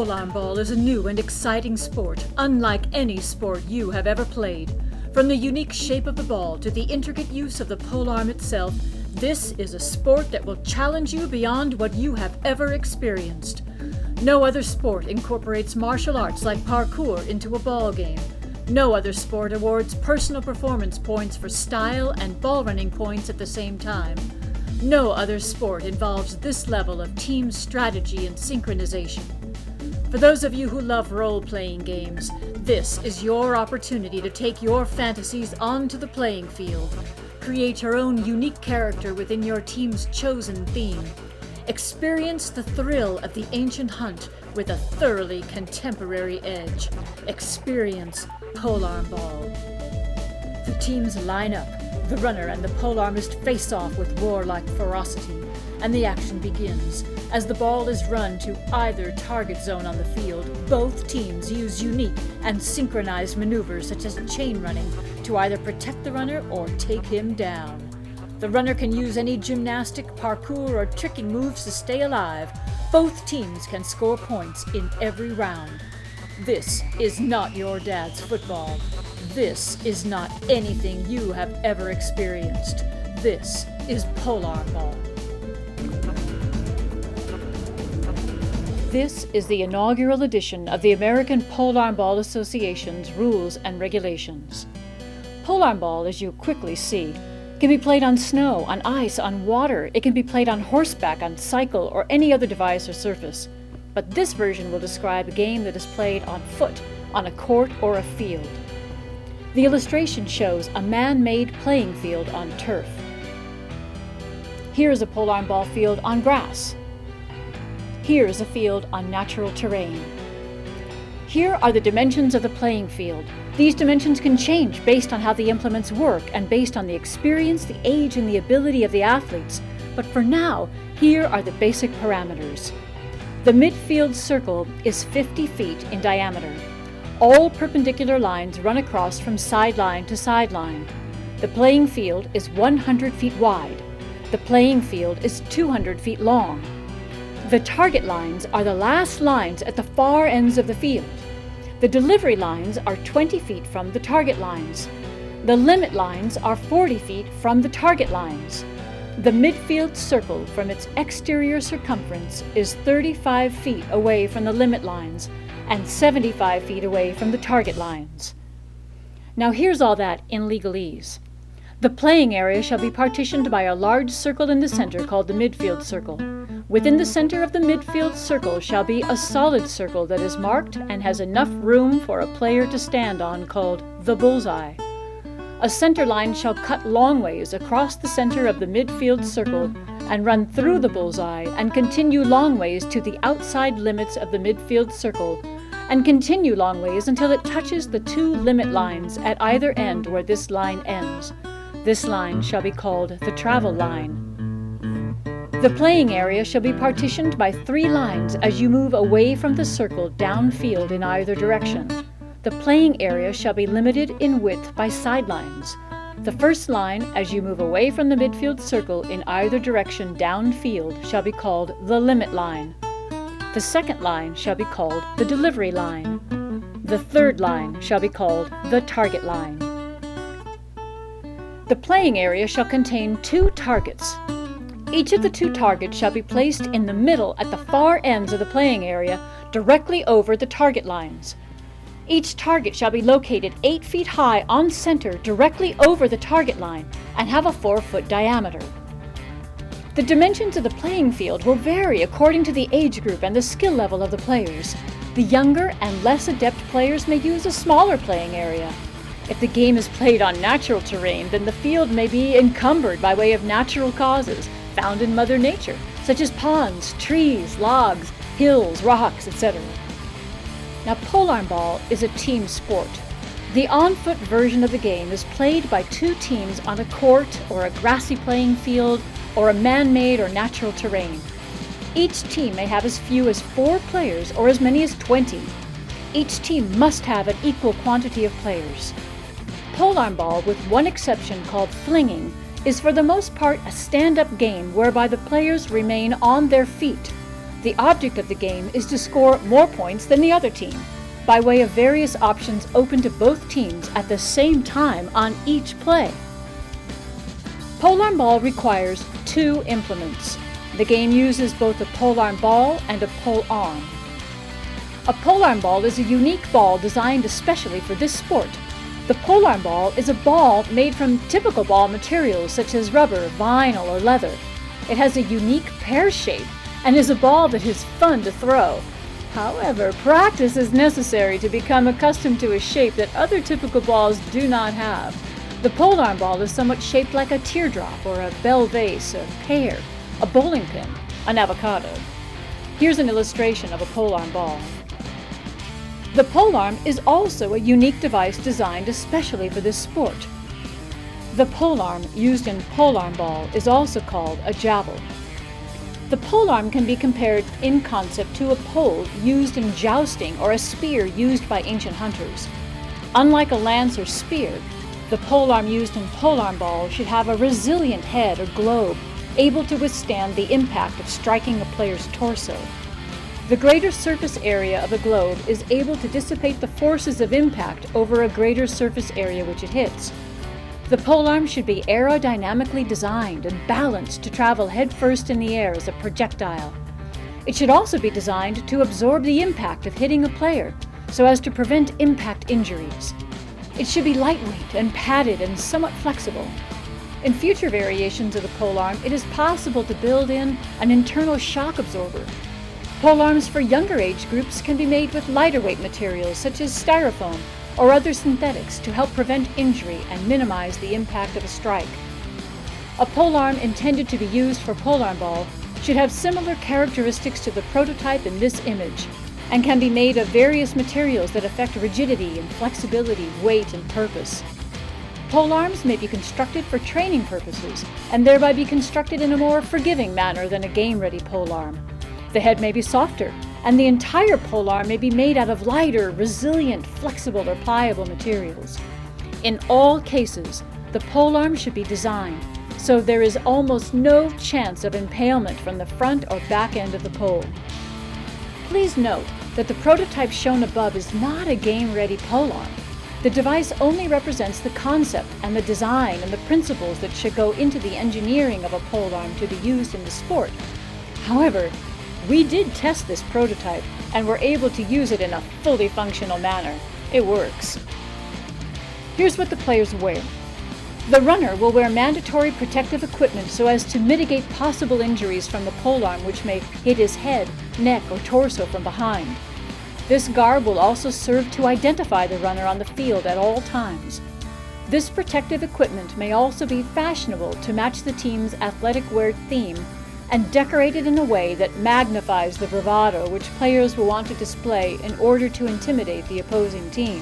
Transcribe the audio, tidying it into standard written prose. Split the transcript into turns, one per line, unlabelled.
Polearmball is a new and exciting sport, unlike any sport you have ever played. From the unique shape of the ball to the intricate use of the polearm itself, this is a sport that will challenge you beyond what you have ever experienced. No other sport incorporates martial arts like parkour into a ball game. No other sport awards personal performance points for style and ball running points at the same time. No other sport involves this level of team strategy and synchronization. For those of you who love role-playing games, this is your opportunity to take your fantasies onto the playing field. Create your own unique character within your team's chosen theme. Experience the thrill of the ancient hunt with a thoroughly contemporary edge. Experience Polearmball. The teams line up. The runner and the polearmist face off with warlike ferocity, and the action begins. As the ball is run to either target zone on the field, both teams use unique and synchronized maneuvers such as chain running to either protect the runner or take him down. The runner can use any gymnastic, parkour, or tricking moves to stay alive. Both teams can score points in every round. This is not your dad's football. This is not anything you have ever experienced. This is Polearmball. This is the inaugural edition of the American Polearmball Association's Rules and Regulations. Polearmball, as you quickly see, can be played on snow, on ice, on water. It can be played on horseback, on cycle, or any other device or surface. But this version will describe a game that is played on foot, on a court, or a field. The illustration shows a man-made playing field on turf. Here is a polearmball field on grass. Here is a field on natural terrain. Here are the dimensions of the playing field. These dimensions can change based on how the implements work and based on the experience, the age, and the ability of the athletes. But for now, here are the basic parameters. The midfield circle is 50 feet in diameter. All perpendicular lines run across from sideline to sideline. The playing field is 100 feet wide. The playing field is 200 feet long. The target lines are the last lines at the far ends of the field. The delivery lines are 20 feet from the target lines. The limit lines are 40 feet from the target lines. The midfield circle from its exterior circumference is 35 feet away from the limit lines and 75 feet away from the target lines. Now here's all that in legalese. The playing area shall be partitioned by a large circle in the center called the midfield circle. Within the center of the midfield circle shall be a solid circle that is marked and has enough room for a player to stand on called the bullseye. A center line shall cut long ways across the center of the midfield circle and run through the bullseye and continue long ways to the outside limits of the midfield circle and continue long ways until it touches the two limit lines at either end where this line ends. This line shall be called the travel line. The playing area shall be partitioned by 3 lines as you move away from the circle downfield in either direction. The playing area shall be limited in width by sidelines. The first line, as you move away from the midfield circle in either direction downfield, shall be called the limit line. The second line shall be called the delivery line. The third line shall be called the target line. The playing area shall contain 2 targets. Each of the 2 targets shall be placed in the middle at the far ends of the playing area, directly over the target lines. Each target shall be located 8 feet high on center directly over the target line and have a 4-foot diameter. The dimensions of the playing field will vary according to the age group and the skill level of the players. The younger and less adept players may use a smaller playing area. If the game is played on natural terrain, then the field may be encumbered by way of natural causes found in Mother Nature, such as ponds, trees, logs, hills, rocks, etc. Now, Polearmball is a team sport. The on-foot version of the game is played by 2 teams on a court or a grassy playing field or a man-made or natural terrain. Each team may have as few as 4 players or as many as 20. Each team must have an equal quantity of players. Polearmball, with one exception called flinging, is for the most part a stand-up game whereby the players remain on their feet. The object of the game is to score more points than the other team, by way of various options open to both teams at the same time on each play. Polearmball requires 2 implements. The game uses both a polearm ball and a polearm. A polearm ball is a unique ball designed especially for this sport. The polearm ball is a ball made from typical ball materials such as rubber, vinyl, or leather. It has a unique pear shape and is a ball that is fun to throw. However, practice is necessary to become accustomed to a shape that other typical balls do not have. The polearm ball is somewhat shaped like a teardrop or a bell vase, a pear, a bowling pin, an avocado. Here's an illustration of a polearm ball. The polearm is also a unique device designed especially for this sport. The polearm used in Polearmball is also called a javel. The polearm can be compared in concept to a pole used in jousting or a spear used by ancient hunters. Unlike a lance or spear, the polearm used in Polearmball should have a resilient head or globe, able to withstand the impact of striking a player's torso. The greater surface area of a globe is able to dissipate the forces of impact over a greater surface area which it hits. The polearm should be aerodynamically designed and balanced to travel headfirst in the air as a projectile. It should also be designed to absorb the impact of hitting a player so as to prevent impact injuries. It should be lightweight and padded and somewhat flexible. In future variations of the polearm, it is possible to build in an internal shock absorber. Polearms for younger age groups can be made with lighter weight materials such as styrofoam or other synthetics to help prevent injury and minimize the impact of a strike. A polearm intended to be used for Polearmball should have similar characteristics to the prototype in this image and can be made of various materials that affect rigidity and flexibility, weight, and purpose. Polearms may be constructed for training purposes and thereby be constructed in a more forgiving manner than a game-ready polearm. The head may be softer, and the entire polearm may be made out of lighter, resilient, flexible, or pliable materials. In all cases, the polearm should be designed so there is almost no chance of impalement from the front or back end of the pole. Please note that the prototype shown above is not a game-ready polearm. The device only represents the concept and the design and the principles that should go into the engineering of a polearm to be used in the sport. However, we did test this prototype and were able to use it in a fully functional manner. It works. Here's what the players wear. The runner will wear mandatory protective equipment so as to mitigate possible injuries from the polearm which may hit his head, neck, or torso from behind. This garb will also serve to identify the runner on the field at all times. This protective equipment may also be fashionable to match the team's athletic wear theme and decorated in a way that magnifies the bravado which players will want to display in order to intimidate the opposing team.